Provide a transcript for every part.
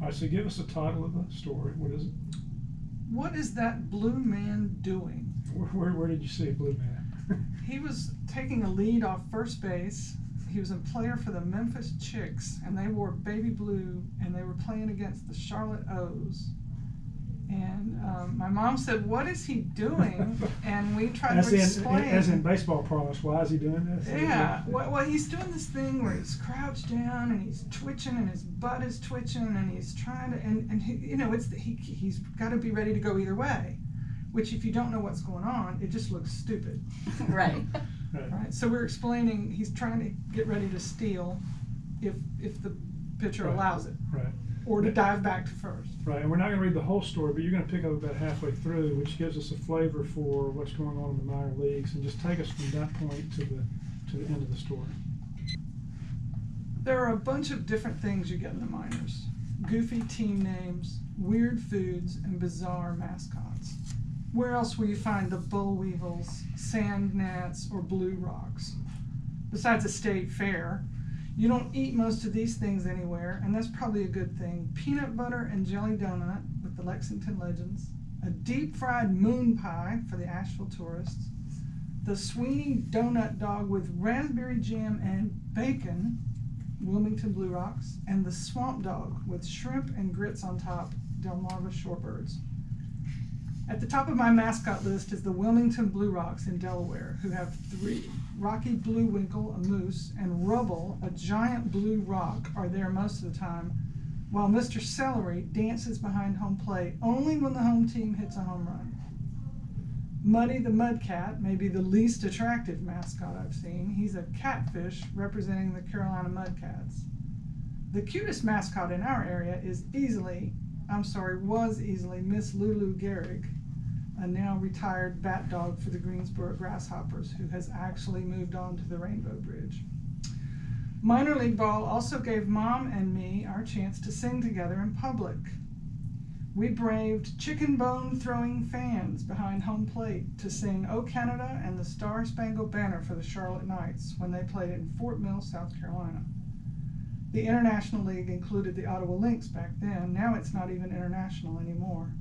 All right, so give us the title of the story. What is it? What is that blue man doing? Where did you see a blue man? He was taking a lead off first base. He was a player for the Memphis Chicks, and they wore baby blue, and they were playing against the Charlotte O's. And my mom said, "What is he doing?" And we tried to explain. As in baseball parlance, why is he doing this? Yeah, well, he's doing this thing where he's crouched down and he's twitching and his butt is twitching and he's trying to, and he, you know, he's got to be ready to go either way, which if you don't know what's going on, it just looks stupid. Right. Right. So we're explaining he's trying to get ready to steal if the pitcher allows it. Right. Or to dive back to first. Right, and we're not going to read the whole story, but you're going to pick up about halfway through, which gives us a flavor for what's going on in the minor leagues, and just take us from that point to the end of the story. There are a bunch of different things you get in the minors: goofy team names, weird foods, and bizarre mascots. Where else will you find the bull weevils, sand gnats, or blue rocks? Besides a state fair. You don't eat most of these things anywhere, and that's probably a good thing. Peanut butter and jelly donut with the Lexington Legends, a deep fried moon pie for the Asheville tourists, the Sweeney donut dog with raspberry jam and bacon, Wilmington Blue Rocks, and the swamp dog with shrimp and grits on top, Delmarva Shorebirds. At the top of my mascot list is the Wilmington Blue Rocks in Delaware, who have 3. Rocky Blue Winkle, a moose, and Rubble, a giant blue rock, are there most of the time, while Mr. Celery dances behind home plate only when the home team hits a home run. Muddy the Mudcat may be the least attractive mascot I've seen. He's a catfish representing the Carolina Mudcats. The cutest mascot in our area was easily Miss Lulu Gehrig, a now retired bat dog for the Greensboro Grasshoppers, who has actually moved on to the Rainbow Bridge. Minor league ball also gave Mom and me our chance to sing together in public. We braved chicken bone throwing fans behind home plate to sing "O Canada" and the Star Spangled Banner for the Charlotte Knights when they played in Fort Mill, South Carolina. The International League included the Ottawa Lynx back then. Now it's not even international anymore.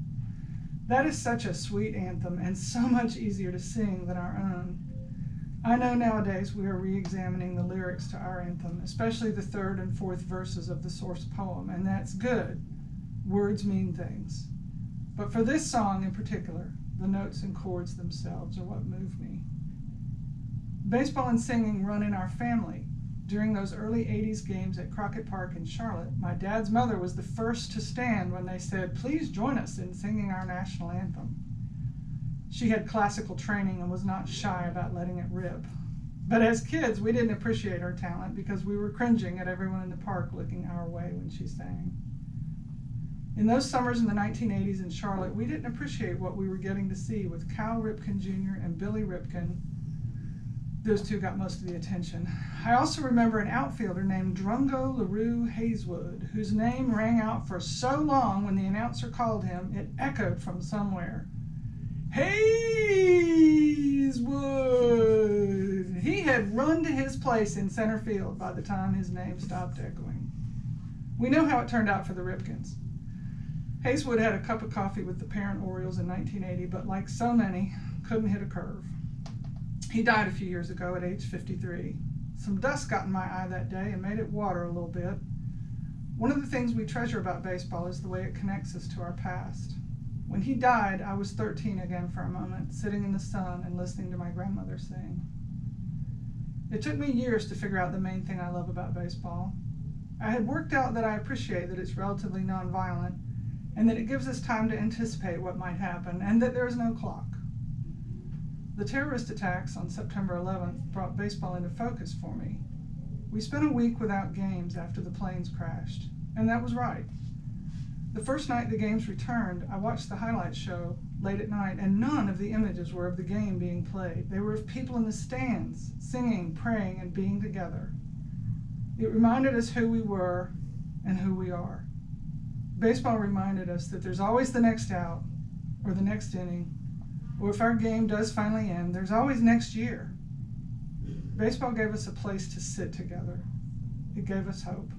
That is such a sweet anthem and so much easier to sing than our own. I know nowadays we are re-examining the lyrics to our anthem, especially the 3rd and 4th verses of the source poem, and that's good. Words mean things. But for this song in particular, the notes and chords themselves are what move me. Baseball and singing run in our family. During those early 80s games at Crockett Park in Charlotte, my dad's mother was the first to stand when they said, "Please join us in singing our national anthem." She had classical training and was not shy about letting it rip. But as kids, we didn't appreciate her talent because we were cringing at everyone in the park looking our way when she sang. In those summers in the 1980s in Charlotte, we didn't appreciate what we were getting to see with Cal Ripken Jr. and Billy Ripken. Those two got most of the attention. I also remember an outfielder named Drungo LaRue Hazewood, whose name rang out for so long when the announcer called him, it echoed from somewhere. Hazewood! He had run to his place in center field by the time his name stopped echoing. We know how it turned out for the Ripkens. Hazewood had a cup of coffee with the parent Orioles in 1980, but like so many, couldn't hit a curve. He died a few years ago at age 53. Some dust got in my eye that day and made it water a little bit. One of the things we treasure about baseball is the way it connects us to our past. When he died, I was 13 again for a moment, sitting in the sun and listening to my grandmother sing. It took me years to figure out the main thing I love about baseball. I had worked out that I appreciate that it's relatively nonviolent and that it gives us time to anticipate what might happen and that there is no clock. The terrorist attacks on September 11th brought baseball into focus for me. We spent a week without games after the planes crashed, and that was right. The first night the games returned, I watched the highlights show late at night, and none of the images were of the game being played. They were of people in the stands, singing, praying, and being together. It reminded us who we were and who we are. Baseball reminded us that there's always the next out, or the next inning, or if our game does finally end, there's always next year. Baseball gave us a place to sit together. It gave us hope.